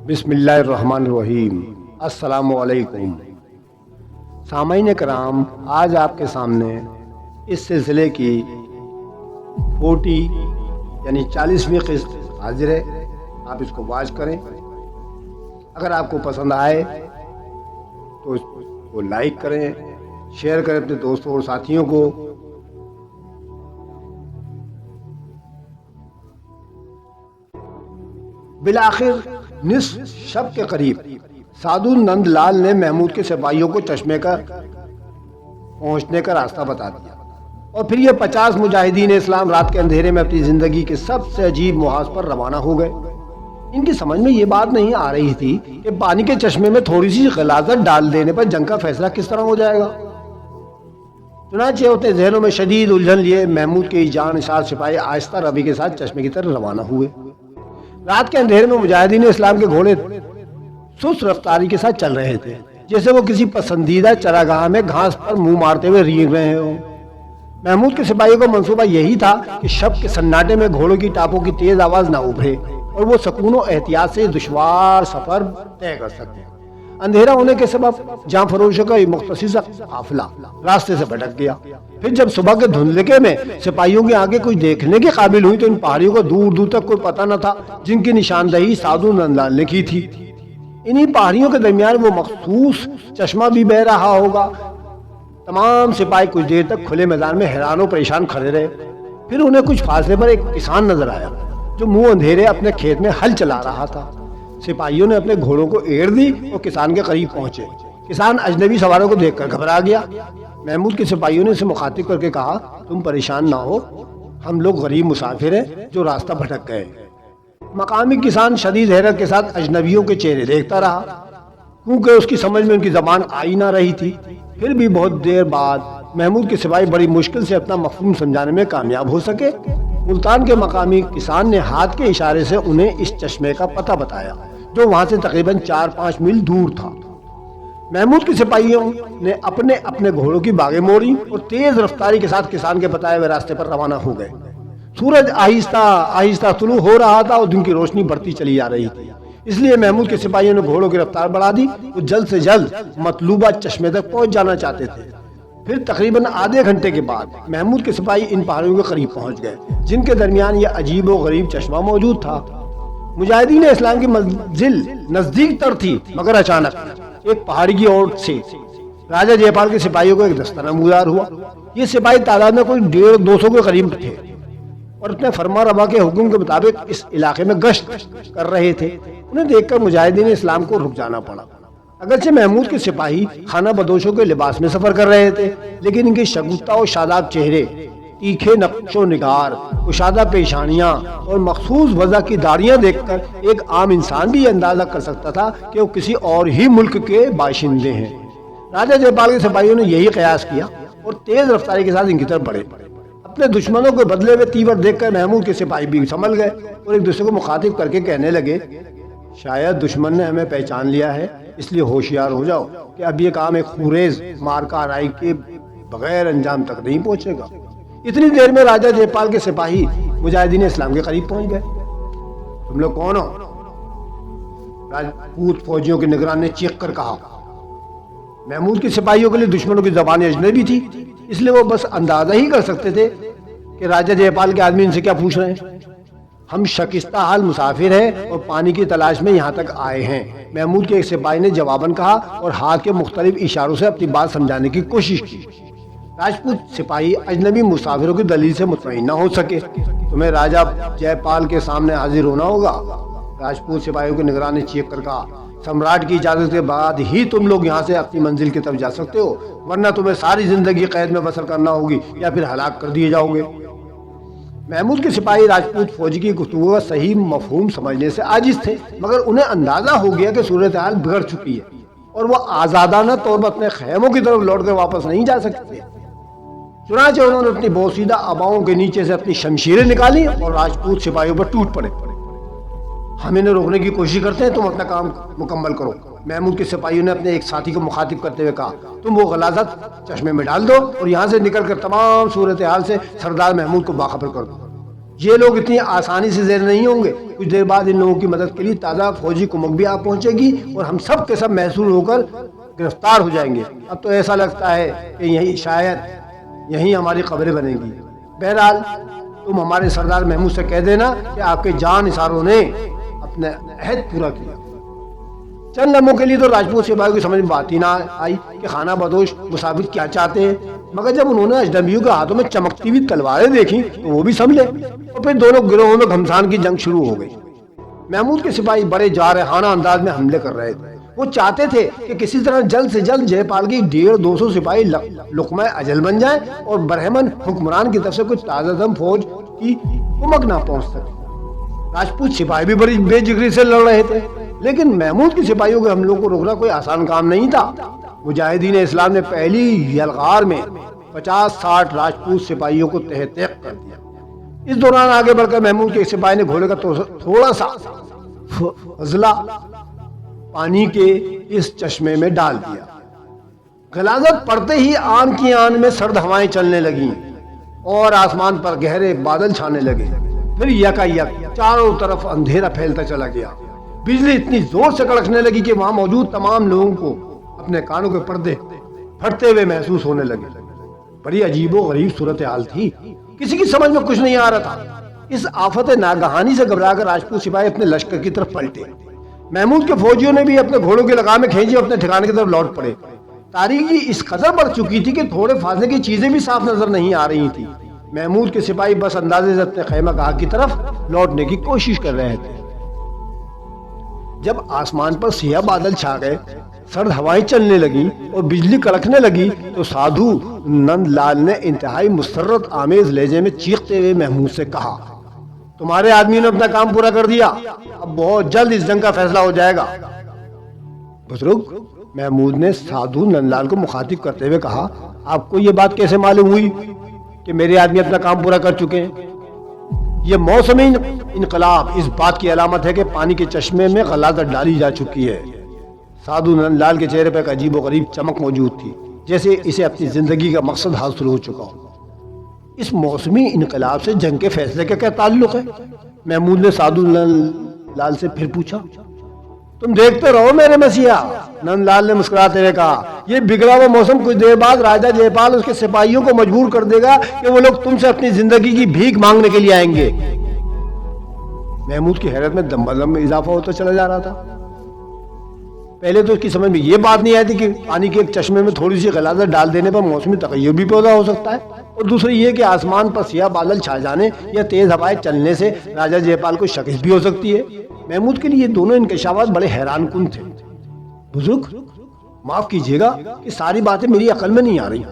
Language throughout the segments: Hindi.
बिस्मिल्लाहिर्रहमानिर्रहीम। अस्सलामुअलैकुम। सामाईन कराम, आज आपके सामने इस सिलसिले की 40 यानी 40वीं किस्त हाजिर है। आप इसको वाच करें। अगर आपको पसंद आए तो इसको लाइक करें, शेयर करें अपने दोस्तों और साथियों को। बिलाखिर निस्फ शब के करीब साधु नंद लाल ने महमूद के सिपाहियों को चश्मे का पहुंचने का रास्ता बता दिया और फिर ये 50 मुजाहिदीन इस्लाम रात के अंधेरे में अपनी जिंदगी के सबसे अजीब मुहाज पर रवाना हो गए। इनकी समझ में ये बात नहीं आ रही थी कि पानी के चश्मे में थोड़ी सी गलाजत डाल देने पर जंग का फैसला किस तरह हो जाएगा। चुनांचे अपने जहनों में शदीद उलझन लिए महमूद के जानिसार सिपाही आहिस्ता रवि के साथ चश्मे की तरफ रवाना हुए। रात के अंधेरे में मुजाहिदीन इस्लाम के घोड़े सुस्त रफ्तारी के साथ चल रहे थे, जैसे वो किसी पसंदीदा चरागाह में घास पर मुंह मारते हुए रींग रहे हो। महमूद के सिपाहियों का मंसूबा यही था कि शब के सन्नाटे में घोड़ों की टापों की तेज आवाज ना उभरे और वो सकून और एहतियात से दुश्वार सफर तय कर सकते। अंधेरा होने के सबब जां फरोशों का मुख्तसर काफिला रास्ते से भटक गया। फिर जब सुबह के धुंधलके में सिपाहियों के आगे कोई देखने के काबिल हुई तो इन पहाड़ियों को दूर दूर तक कोई पता न था, जिनकी निशानदही साधु नंदलाल ने की थी। इन्हीं पहाड़ियों के दरमियान वो मखसूस चश्मा भी बह रहा होगा। तमाम सिपाही कुछ देर तक खुले मैदान में हैरान और परेशान खड़े रहे। फिर उन्हें कुछ फासले पर एक किसान नजर आया जो मुंह अंधेरे अपने खेत में हल चला रहा था। सिपाहियों ने अपने घोड़ों को एड़ दी और किसान के करीब पहुंचे। किसान अजनबी सवारों को देखकर घबरा गया। महमूद के सिपाहियों ने उसे मुखातिब करके कहा, तुम परेशान ना हो, हम लोग गरीब मुसाफिर हैं जो रास्ता भटक गए। मकामी किसान शदीद हैरत के साथ अजनबियों के चेहरे देखता रहा, क्योंकि उसकी समझ में उनकी जबान आई ना रही थी। फिर भी बहुत देर बाद महमूद के सिपाही बड़ी मुश्किल से अपना मफहूम समझाने में कामयाब हो सके। मुल्तान के मकामी किसान ने हाथ के इशारे से उन्हें इस चश्मे का पता बताया, जो वहां से तकरीबन 4-5 मील दूर था। महमूद के सिपाहियों ने अपने अपने घोड़ों की बागें मोड़ी और तेज रफ्तारी के साथ किसान के बताए हुए रास्ते पर रवाना हो गए। सूरज आहिस्ता आहिस्ता तुलू हो रहा था और दिन की रोशनी बढ़ती चली जा रही थी, इसलिए महमूद के सिपाहियों ने घोड़ों की रफ्तार बढ़ा दी। वो जल्द से जल्द मतलूबा चश्मे तक पहुंच जाना चाहते थे। फिर तकरीबन आधे घंटे के बाद महमूद के सिपाही इन पहाड़ियों के करीब पहुंच गए, जिनके दरमियान यह अजीब व गरीब चश्मा मौजूद था। मुजाहिदीन इस्लाम की मंजिल नजदीक तर थी, मगर अचानक एक पहाड़ी की ओर से राजा जयपाल के सिपाहियों को एक दस्ता नमूदार हुआ। ये सिपाही तादाद में कोई 150-200 के करीब थे और अपने फरमा रवा के हुक्म के मुताबिक इस इलाके में गश्त कर रहे थे। उन्हें देखकर मुजाहिदीन इस्लाम को रुक जाना पड़ा। अगरचे महमूद के सिपाही खाना बदोशों के लिबास में सफर कर रहे थे, लेकिन इनके शगुफ्ता और शादाब चेहरे, तीखे नक्शो निगार, कुशादा पेशानियां और मखसूस वजह की दाढ़ियां देखकर एक आम इंसान भी अंदाजा कर सकता था कि वो किसी और ही मुल्क के बाशिंदे हैं। राजा जयपाल के सिपाहियों ने यही कयास किया और तेज रफ्तारी के साथ इनकी तरफ बढ़े। अपने दुश्मनों को बदले हुए तीवर देखकर महमूद के सिपाही भी संभल गए और एक दूसरे को मुखातिब करके कहने लगे, शायद दुश्मन ने हमें पहचान लिया है, इसलिए होशियार हो जाओ कि अब ये काम एक खुरेज मार्का आराई के बगैर अंजाम तक नहीं पहुंचेगा। इतनी देर में राजा जयपाल के सिपाही मुजाहिदीन इस्लाम के करीब पहुंच गए। तुम लोग कौन हो? राजपूत फौजियों के निगरान ने चीख कर कहा। महमूद के सिपाहियों के लिए दुश्मनों की जबान अजनबी थी, इसलिए वो बस अंदाजा ही कर सकते थे कि राजा जयपाल के आदमी इनसे क्या पूछ रहे हैं। हम शकिस्ता हाल मुसाफिर हैं और पानी की तलाश में यहाँ तक आए हैं, महमूद के एक सिपाही ने जवाबन कहा और हाथ के मुख्तलिफ इशारों से अपनी बात समझाने की कोशिश की। राजपूत सिपाही अजनबी मुसाफिरों की दलील से मुतमईन न हो सके। तुम्हें राजा जयपाल के सामने हाजिर होना होगा। राजपूत सिपाहियों के निगरान ने चीख कर कहा, सम्राट की इजाजत के बाद ही तुम लोग यहाँ से अपनी मंजिल की तरफ जा सकते हो, वरना तुम्हें सारी जिंदगी कैद में बसर करना होगी या फिर हलाक कर दिए जाओगे। महमूद के सिपाही राजपूत फौजी की गुफ्तगू का सही मफहूम समझने से आजिज थे, मगर उन्हें अंदाजा हो गया कि सूरत हाल बिगड़ चुकी है और वह आजादाना तौर पर अपने खैमों की तरफ लौट कर वापस नहीं जा सकते। चुनांचे उन्होंने अपनी बोसीदा अबाओं के नीचे से अपनी शमशीरें निकाली और राजपूत सिपाहियों पर टूट पड़े। हम इन्हें रोकने की कोशिश करते हैं, तुम अपना काम मुकम्मल करो। महमूद के सिपाहियों ने अपने एक साथी को मुखातिब करते हुए कहा, तुम वो गलाजत चश्मे में डाल दो और यहाँ से निकलकर तमाम सूरत हाल से सरदार महमूद को बाखबर कर दो। ये लोग इतनी आसानी से ज़ेर नहीं होंगे। कुछ देर बाद इन लोगों की मदद के लिए ताज़ा फौजी कुमक भी आ पहुंचेगी और हम सब के सब महसूर होकर गिरफ्तार हो जाएंगे। अब तो ऐसा लगता है कि यहीं हमारी कब्रें बनेगी। बहरहाल तुम हमारे सरदार महमूद से कह देना कि आपके जान निसारों ने अपना अहद पूरा किया। चंद लम्हों के लिए तो राजपूत सिपाहियों की समझ में बात ही ना आई कि खाना बदोश मुसाफिर क्या चाहते हैं, मगर जब उन्होंने अजनबियों के हाथों में चमकती हुई तलवारें देखी तो वो भी समझे और फिर दोनों गिरोहों में घमसान की जंग शुरू हो गई। महमूद के सिपाही बड़े जारहाना अंदाज में हमले कर रहे थे। वो चाहते थे कि किसी तरह जल्द से जल्द जयपाल की 150-200 सिपाही लुकमा अजल बन जाए और बरहमन हुक्मरान की तरफ से कुछ ताज़ादम फौज की कुमक ना पहुंच सके। राजपूत सिपाही भी बड़ी बेजिगरी से लड़ रहे थे, लेकिन महमूद के सिपाहियों के हमलों को रोकना कोई आसान काम नहीं था। मुजाहिदीन इस्लाम ने पहली यलगार में 50-60 राजपूत सिपाहियों को तहत-ए-क़ कर दिया। इस दौरान आगे बढ़कर महमूद के सिपाही ने घोड़े का थोड़ा सा फजला पानी के इस चश्मे में डाल दिया। गलाजत पड़ते ही आन की आन में सर्द हवाएं चलने लगीं और आसमान पर गहरे बादल छाने लगे। फिर यकायक चारों तरफ अंधेरा फैलता चला गया। बिजली इतनी जोर से कड़कने लगी कि वहां मौजूद तमाम लोगों को अपने कानों के पर्दे फटते हुए महसूस होने लगे। बड़ी अजीबो गरीब सूरत हाल थी, किसी की समझ में कुछ नहीं आ रहा था। इस आफत नागहानी से घबराकर राजपूत सिपाही अपने लश्कर की तरफ पलटे। महमूद के फौजियों ने भी अपने घोड़ों की लगामें खींची, अपने ठिकाने की तरफ लौट पड़े। तारीकी इस कदर बढ़ चुकी थी कि थोड़े फासले की चीजें भी साफ नजर नहीं आ रही थी। महमूद के सिपाही बस अंदाजे से अपने खैमा गाह की तरफ लौटने की कोशिश कर रहे थे। जब आसमान पर सिया बादल छा गए, सर्द हवाएं चलने लगी और बिजली कड़कने लगी तो साधु नंदलाल ने इंतहाई मुसर्रत आमेज लहजे में चीखते हुए महमूद से कहा, तुम्हारे आदमियों ने अपना काम पूरा कर दिया, अब बहुत जल्द इस जंग का फैसला हो जाएगा। बुजुर्ग, महमूद ने साधु नंदलाल को मुखातिब करते हुए कहा, आपको ये बात कैसे मालूम हुई कि मेरे आदमी अपना काम पूरा कर चुके हैं? ये मौसमी इनकलाब इस बात की अलामत है कि पानी के चश्मे में गलाजत डाली जा चुकी है। साधु नंदलाल के चेहरे पर एक अजीब और गरीब चमक मौजूद थी, जैसे इसे अपनी जिंदगी का मकसद हासिल हो चुका हो। इस मौसमी इनकलाब से जंग के फैसले का क्या ताल्लुक है? महमूद ने साधु नंदलाल से फिर पूछा। तुम देखते रहो मेरे मसीहा, नंदलाल ने मुस्कुराते हुए कहा, यह बिगड़ा हुआ मौसम कुछ देर बाद राजा जयपाल उसके सिपाहियों को मजबूर कर देगा कि वो लोग तुमसे अपनी जिंदगी की भीख मांगने के लिए आएंगे। महमूद की हैरत में दम में इजाफा होता चला जा रहा था। पहले तो उसकी समझ में ये बात नहीं आई थी कि पानी के एक चश्मे में थोड़ी सी गलाजत डाल देने पर मौसमी तगय्युर भी पैदा हो सकता है, और दूसरी ये कि आसमान पर सिया बादल छा जाने या तेज हवाएं चलने से राजा जयपाल को शिकस्त भी हो सकती है। महमूद के लिए दोनों इंकशाफात बड़े हैरान कुन थे। बुजुर्ग, माफ कीजिएगा कि सारी बातें मेरी अकल में नहीं आ रही।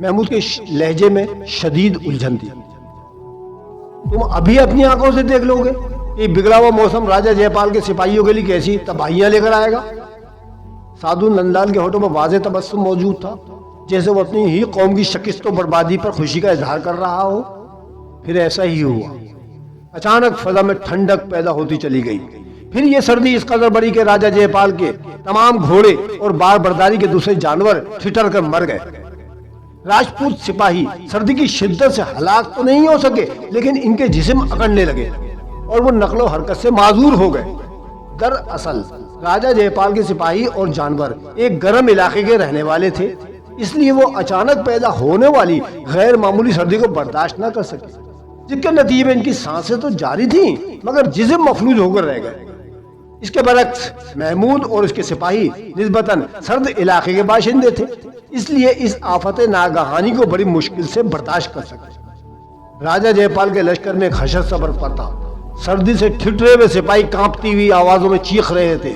महमूद के लहजे में शदीद उलझन थी। तुम अभी अपनी आंखों से देख लोगे कि बिगड़ा हुआ मौसम राजा जयपाल के सिपाहियों के लिए कैसी तबाहियां लेकर आएगा। साधु नंदलाल के होठों में वाज़ेह तबस्सुम मौजूद था, जैसे वो अपनी ही कौम की शिकस्त और बर्बादी पर खुशी का इजहार कर रहा हो। फिर ऐसा ही हुआ। अचानक फजा में ठंडक पैदा होती चली गई। फिर ये सर्दी इस कदर बढ़ी कि राजा जयपाल के तमाम घोड़े और बार बर्दारी के दूसरे जानवर ठिठर कर मर गए। राजपूत सिपाही सर्दी की शिद्दत से हलाक तो नहीं हो सके, लेकिन इनके जिस्म अकड़ने लगे और वो नकलो हरकत से माजूर हो गए। दरअसल राजा जयपाल के सिपाही और जानवर एक गर्म इलाके के रहने वाले थे, इसलिए वो अचानक पैदा होने वाली गैर मामूली सर्दी को बर्दाश्त न कर सके, जिसके नतीजे में इनकी सांसें तो जारी थीं, मगर जिस्म मफलूज होकर रह गए। इसके बरक्स महमूद और उसके सिपाही निस्बतन सर्द इलाके के बाशिंदे थे, इसलिए इस आफत नागहानी को बड़ी मुश्किल से बर्दाश्त कर सके। राजा जयपाल के लश्कर में खशत सा बरपा था। सर्दी से ठिठुरे हुए सिपाही कांपती हुई आवाजों में चीख रहे थे,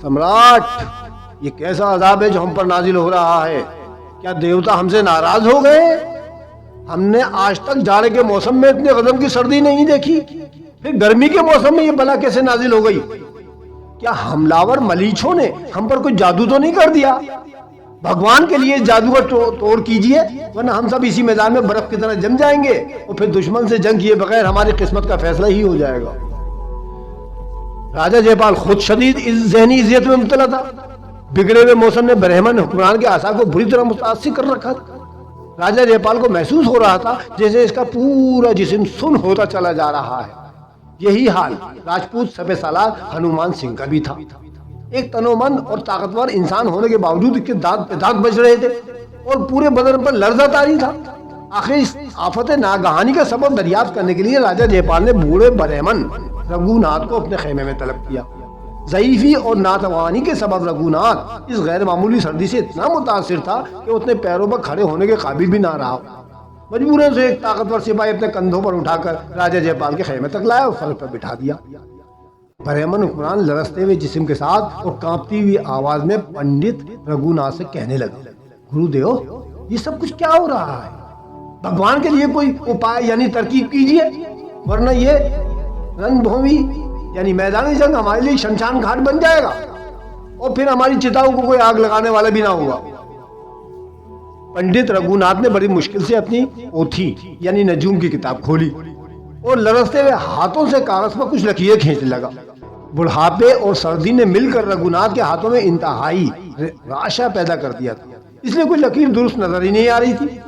सम्राट, ये कैसा अजाब है जो हम पर नाजिल हो रहा है? क्या देवता हमसे नाराज हो गए? हमने आज तक जाड़े के मौसम में इतने गजब की सर्दी नहीं देखी, फिर गर्मी के मौसम में ये बला कैसे नाजिल हो गई? क्या हमलावर मलीचों ने हम पर कोई जादू तो नहीं कर दिया? भगवान के लिए जादू का तोड़ कीजिए, वरना हम सब इसी मैदान में बर्फ की तरह जम जाएंगे और फिर दुश्मन से जंग किए बगैर हमारी किस्मत का फैसला ही हो जाएगा। राजा जयपाल खुद शदीद इस ज़हनी इज़्ज़त में मुब्तला था। बिगड़े हुए मौसम ने बरहमन हुक्मरान के आशा को बुरी तरह मुतासिर कर रखा था। राजा जयपाल को महसूस हो रहा था जैसे इसका पूरा जिस्म सुन्न होता चला जा रहा है। यही हाल राजपूत सफे सालार हनुमान सिंह का भी था। एक तनोमंद और ताकतवर इंसान होने के बावजूद इसके दांत पे दांत बज रहे थे और पूरे बदन पर लर्जा तारी था। आखिर इस आफत नागहानी का सबब दरियाफ्त करने के लिए राजा जयपाल ने बूढ़े बरेमन रघुनाथ को अपने खेमे में तलब किया। ज़ईफ़ी और नातवानी के सबब रघुनाथ इस गैर मामूली सर्दी से इतना मुतासिर था कि उसने पैरों पर खड़े होने के काबिल भी ना रहा। मजबूरन से एक ताकतवर सिपाही अपने कंधों पर उठाकर राजा जयपाल के खेमे तक लाया और फर्श पर बिठा दिया। बरेमन हुक्मरान लरसते हुए जिस्म के साथ और कांपती हुई आवाज में पंडित रघुनाथ से कहने लगे, गुरुदेव, ये सब कुछ क्या हो रहा है? भगवान के लिए कोई उपाय यानी तरकीब कीजिए, वरना ये रणभूमि यानी मैदानी जंग हमारे लिए शमशान घाट बन जाएगा और फिर हमारी चिताओं को कोई आग लगाने वाला भी ना होगा। पंडित रघुनाथ ने बड़ी मुश्किल से अपनी पोथी यानी नजूम की किताब खोली और लरसते हुए हाथों से कागज पर कुछ लकीरें खींचने लगा। बुढ़ापे और सर्दी ने मिलकर रघुनाथ के हाथों में इंतहाई राशा पैदा कर दिया था, इसलिए कोई लकीर दुरुस्त नजर ही नहीं आ रही थी।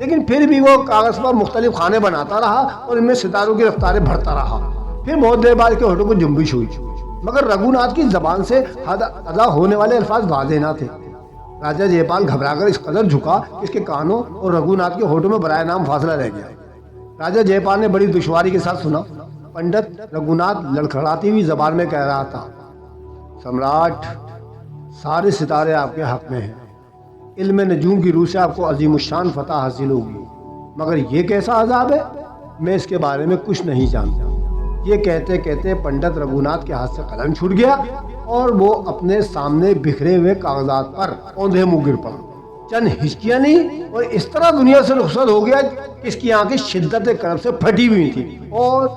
लेकिन फिर भी वो कागज पर मुख्तलिफ खाने बनाता रहा और इनमें सितारों की रफ्तारें भरता रहा। फिर बहुत देर बाद के होठों को जुम्बिश हुई, मगर रघुनाथ की जबान से अदा होने वाले अल्फाज वाज़ेह न थे। राजा जयपाल घबराकर इस कदर झुका कि इसके कानों और रघुनाथ के होठों में बराए नाम फासला रह गया। राजा जयपाल ने बड़ी दुश्वारी के साथ सुना। पंडित रघुनाथ लड़खड़ाती हुई जबान में कह रहा था, सम्राट, सारे सितारे आपके हक में हैं। इल्म नजूम की रूह से आपको अजीमुशान फतह हासिल होगी, मगर ये कैसा अजाब है, मैं इसके बारे में कुछ नहीं जानता। ये कहते कहते पंडित रघुनाथ के हाथ से कलम छूट गया और वो अपने सामने बिखरे हुए कागजात पर औंधे मुंह गिर पड़ा। चंद हिचकियां नहीं और इस तरह दुनिया से रुखसत हो गया कि इसकी आंखें शिद्दत करब से फटी हुई थी और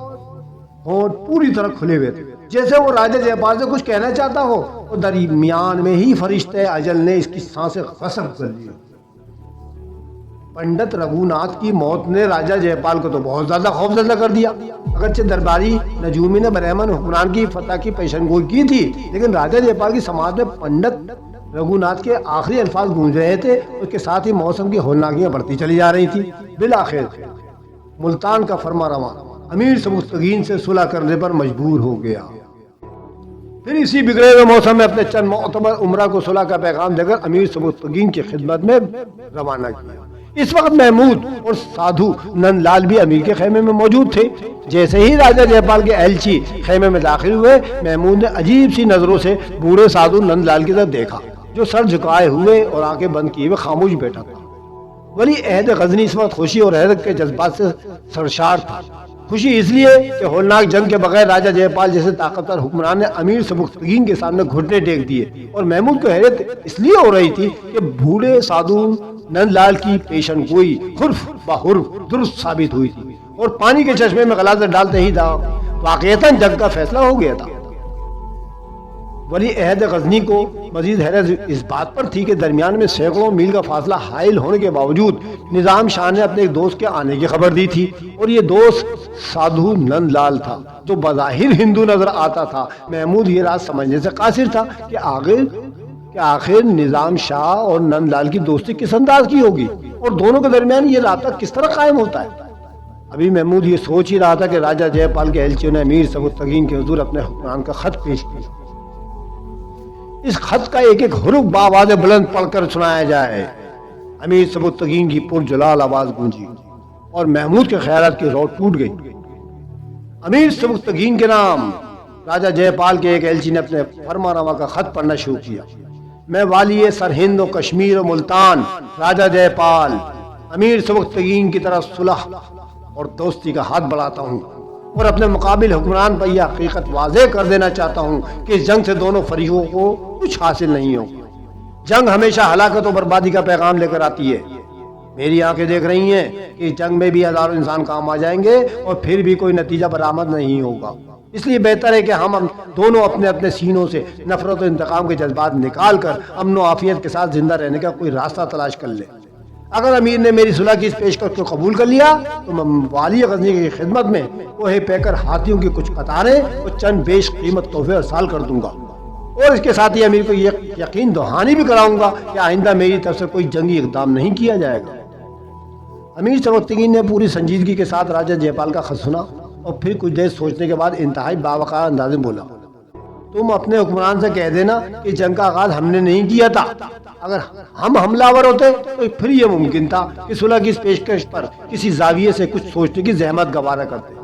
होंठ पूरी तरह खुले हुए थे, जैसे वो राजा जयपाल से कुछ कहना चाहता हो और दरमियान में ही फरिश्ते अजल ने इसकी सांसें गस्ब कर ली। पंडित रघुनाथ की मौत ने राजा जयपाल को तो बहुत ज्यादा खौफजदा कर दिया। अगरचे दरबारी नजूमी ने बरेमन हुक्मरान की फतह की पेशनगोई की थी, लेकिन राजा जयपाल की समाज में पंडित रघुनाथ के आखिरी अल्फाज गूंज रहे थे। उसके साथ ही मौसम की होलनाकियां बढ़ती चली जा रही थी। बिलाखिर मुल्तान का फरमा रवा अमीर सबुस्तगीन से सुलह करने पर मजबूर हो गया। फिर इसी बिगड़े हुए मौसम में अपने चंद मोतबर उमरा को सुलह का पैगाम देकर अमीर सबुस्तगीन की खिदमत में रवाना किया। इस वक्त महमूद और साधु नंदलाल भी अमीर के खेमे में मौजूद थे। जैसे ही राजा जयपाल के एलची खेमे में दाखिल हुए, महमूद ने अजीब सी नजरों से बूढ़े साधु नंदलाल की तरफ देखा, जो सर झुकाए हुए और आंखें बंद किए हुए खामोश बैठा था। वली अहद गजनी इस वक्त खुशी और हैरत के जज्बात से सरशार था। खुशी इसलिए कि होलनाक जंग के बगैर राजा जयपाल जैसे ताकतवर हुक्मरान ने अमीर सबुस्तगीन के सामने घुटने टेक दिए, और महमूद को हैरत इसलिए हो रही थी कि बूढ़े साधु नंदलाल की पेशन गोई हुर्फ बहुर्फ दुरुस्त साबित हुई थी और पानी के चश्मे में गलाजत डालते ही वाक़ईतन जंग का फैसला हो गया था। वली अहद गजनी को मजीद हैरत इस बात पर थी कि दरमियान में सैकड़ों मील का फासला हाइल होने के बावजूद निजाम शाह ने अपने एक दोस्त के आने की खबर दी थी, और ये दोस्त साधु नंदलाल था, जो बज़ाहिर हिंदू नजर आता था। महमूद ये राज समझने से कासिर था कि आखिर निजाम शाह और नंदलाल की दोस्ती किस अंदाज की होगी और दोनों के दरमियान ये राब्ता किस तरह कायम होता है। अभी महमूद ये सोच ही रहा था कि राजा जयपाल के एलचियों ने अमीर सबुस्तगीन के हुजूर अपने हुक्मरान का खत पेश किया। इस खत का एक एक हुरूफ बावाज़ बुलंद पढ़कर सुनाया जाए। अमीर सबुस्तगीन की पुरजलाल आवाज गूंजी और महमूद के ख्यालात की रोड टूट गई। अमीर सबुस्तगीन के नाम राजा जयपाल के एक एलची ने अपने फरमानवा का खत पढ़ना शुरू किया। मैं वाली सरहिंद और कश्मीर और मुल्तान राजा जयपाल अमीर सबुस्तगीन की तरफ सुलह और दोस्ती का हाथ बढ़ाता हूँ और अपने मुकाबिल हुक्मरान पर यह हकीकत वाज़ेह कर देना चाहता हूँ कि इस जंग से दोनों फरीकों को कुछ हासिल नहीं हो। जंग हमेशा हलाकत और बर्बादी का पैगाम लेकर आती है। मेरी आंखें देख रही हैं कि इस जंग में भी हजारों इंसान काम आ जाएंगे और फिर भी कोई नतीजा बरामद नहीं होगा। इसलिए बेहतर है कि हम दोनों अपने अपने सीनों से नफरत और इंतकाम के जज्बात निकाल कर अमन आफियत के साथ जिंदा रहने का कोई रास्ता तलाश कर ले। अगर अमीर ने मेरी सुलह की इस पेशकश को कबूल कर लिया तो मैं वाली गजनी की खिदमत में कोहे पैकर हाथियों की कुछ कतारें और चंद बेश कीमत तोहफे अरसाल कर दूंगा, और इसके साथ ही अमीर को यकीन दहानी भी कराऊंगा कि आइंदा मेरी तरफ से कोई जंगी इकदाम नहीं किया जाएगा। अमीर सबकतगीन ने पूरी संजीदगी के साथ राजा जयपाल का खत सुना और फिर कुछ देर सोचने के बाद इंतहाई बावकार अंदाज में बोला, तुम अपने हुक्मरान से कह देना कि जंग का आगाज हमने नहीं किया था। अगर हम हमलावर होते तो फिर यह मुमकिन था कि सुलह की इस पेशकश पर किसी जाविये से कुछ सोचने की जहमत गवारा करते।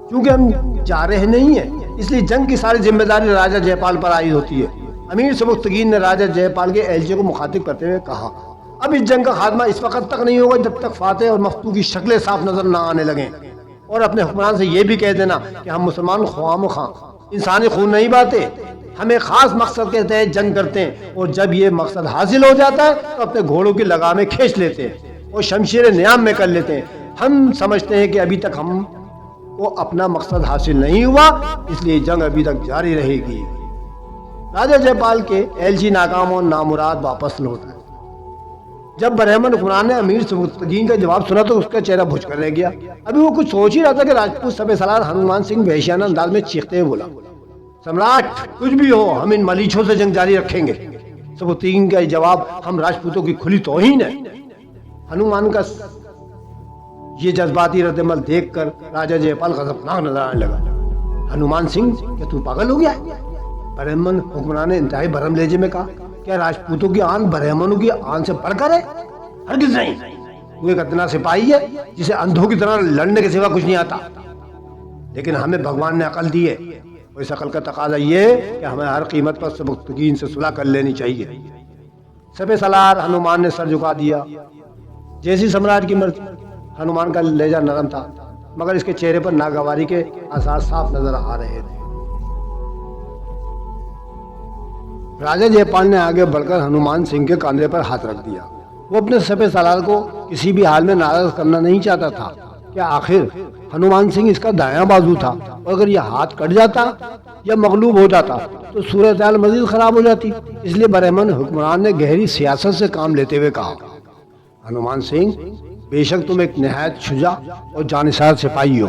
क्योंकि हम जा रहे नहीं हैं, इसलिए जंग की सारी जिम्मेदारी राजा जयपाल पर आई होती है। अमीर सबकतगीन ने राजा जयपाल के एलची को मुखातिब करते हुए कहा, अब इस जंग का खात्मा इस वक्त तक नहीं होगा जब तक फातेह और मफ्तू की शक्लें साफ नजर न आने लगें। और अपने हुक्मरान से यह भी कह देना कि हम मुसलमान ख्वाम खां इंसानी खून नहीं बहाते, हम एक खास मकसद के तहत जंग करते हैं और जब ये मकसद हासिल हो जाता है तो अपने घोड़ों की लगामें खींच लेते हैं और शमशीर न्याम में कर लेते हैं। हम समझते हैं कि अभी तक हम को अपना मकसद हासिल नहीं हुआ, इसलिए जंग अभी तक जारी रहेगी। राजा जयपाल के एलची नाकाम और नामुराद वापस लौट आए। जब बरहमन हुक्मरान ने अमीर सबकतगीन का जवाब सुना तो उसका चेहरा भुज कर रह गया। अभी वो कुछ सोच ही रहा था कि राजपूत सभे सलार हनुमान सिंह वहशियाना अंदाज में चीखते हुए बोला, सम्राट कुछ भी हो हम इन मलीछों से जंग जारी रखेंगे। सबकतगीन का जवाब हम राजपूतों की खुली तौहीन है। हनुमान का ये जज्बाती रद्दमल देखकर राजा जयपाल गजबनाक नजर आने लगा। हनुमान सिंह, क्या तू पागल हो गया? बरहमन हुक्मरान ने इंतहाई भरम लहजे में कहा, क्या राजपूतों की आन बरहमनों की आन से बढ़कर है? हरगिज़ नहीं। तू एक अदना सिपाही है जिसे अंधों की तरह लड़ने के सिवा कुछ नहीं आता। लेकिन हमें भगवान ने अकल दी है और इस अकल का तकाजा ये है कि हमें हर कीमत पर सबकतगीन से सुलह कर लेनी चाहिए। सबे सलार हनुमान ने सर झुका दिया। जैसी सम्राट की मर्जी। हनुमान का लहजा नरम था मगर इसके चेहरे पर नागवारी के आसार साफ नजर आ रहे थे। राजा जयपाल ने आगे बढ़कर हनुमान सिंह के कंधे पर हाथ रख दिया। वो अपने सफेद सलार को किसी भी हाल में नाराज करना नहीं चाहता था कि आखिर हनुमान सिंह इसका दायां बाजू था और अगर यह हाथ कट जाता या मगलूब हो जाता तो सूरत हाल मजीद खराब हो जाती। इसलिए बरहमन हुक्मरान ने गहरी सियासत से काम लेते हुए कहा, हनुमान सिंह, बेशक तुम एक निहायत शुजा और जानिसार सिपाही हो।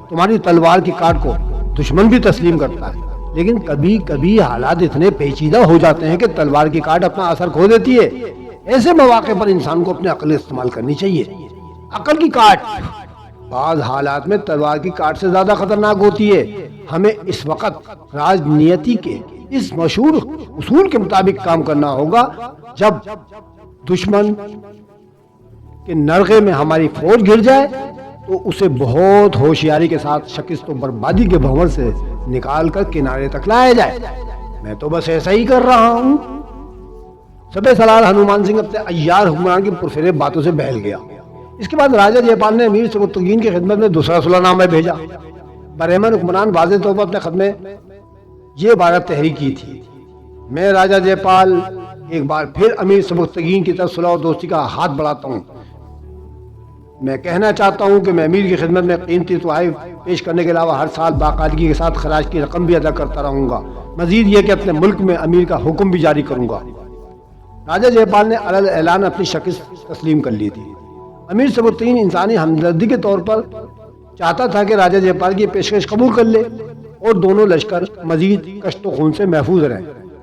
तुम्हारी तलवार की काट को दुश्मन भी तस्लीम करता है, लेकिन कभी कभी हालात इतने पेचीदा हो जाते हैं कि तलवार की काट अपना असर खो देती है। ऐसे मौके पर इंसान को अपनी अकल इस्तेमाल करनी चाहिए। अकल की काट बाज हालात में तलवार की काट से ज्यादा खतरनाक होती है। हमें इस वक्त राजनीति के इस मशहूर उसूल के मुताबिक काम करना होगा। जब दुश्मन के नरगे में हमारी फौज घिर जाए तो उसे बहुत होशियारी के साथ शिकस्त और बर्बादी के भंवर से निकाल कर किनारे तक लाया जाए। मैं तो बस ऐसा ही कर रहा हूँ। सबे सलार हनुमान सिंह अपने अय्यार हुक्मरान की पुरफिरे बातों से बहल गया। इसके बाद राजा जयपाल ने अमीर सबकतगीन की खिदमत में दूसरा सुलहनामा भेजा। बरहमन हुक्मरान वाज़ेह तौर पर अपने खत में ये इबारत तहरीर की थी, मैं राजा जयपाल एक बार फिर अमीर सबकतगीन की तरफ सुलह और दोस्ती का हाथ बढ़ाता हूँ। मैं कहना चाहता हूँ कि मैं अमीर की खिदमत में कीमती तोहफे पेश करने के अलावा हर साल बाकायदगी के साथ खराज की रकम भी अदा करता रहूँगा। मजीद ये कि अपने मुल्क में अमीर का हुक्म भी जारी करूँगा। राजा जयपाल ने अलग ऐलान अपनी शिकस्त तस्लीम कर ली थी। अमीर सबकतगीन इंसानी हमदर्दी के तौर पर चाहता था कि राजा जयपाल की पेशकश कबूल कर ले और दोनों लश्कर मजीद कश्त खून से महफूज रहे।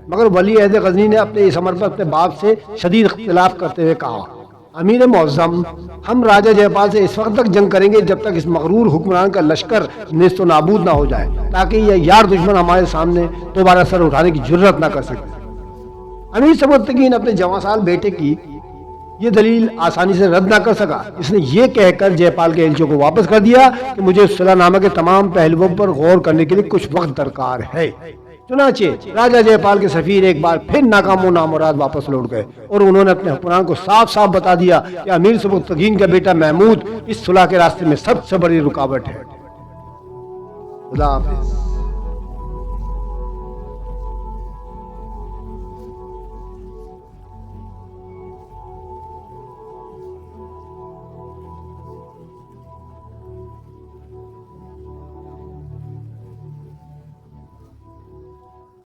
मगर वली अहद गजनी ने अपने इस अमर पर अपने बाप से शदीद इख्तिलाफ करते हुए कहा, अमीर मुअज़्ज़म, हम राजा जयपाल से इस वक्त तक जंग करेंगे जब तक इस मगरूर हुक्मरान का लश्कर नेस्तो नाबूद ना हो जाए, ताकि यह यार दुश्मन हमारे सामने दोबारा सर उठाने की जुर्रत ना कर सके। अमीर सबकतगीन अपने जवासाल बेटे की ये दलील आसानी से रद्द ना कर सका। इसने ये कहकर जयपाल के एलचियों को वापस कर दिया कि मुझे सुलहनामा के तमाम पहलुओं पर गौर करने के लिए कुछ वक्त दरकार है। चुनाचे राजा जयपाल के सफीर एक बार फिर नाकाम नामुराद वापस लौट गए और उन्होंने अपने हुक्मरान को साफ साफ बता दिया कि अमीर सबकतगीन का बेटा महमूद इस सुलह के रास्ते में सबसे बड़ी रुकावट है। खुदा हाफिज।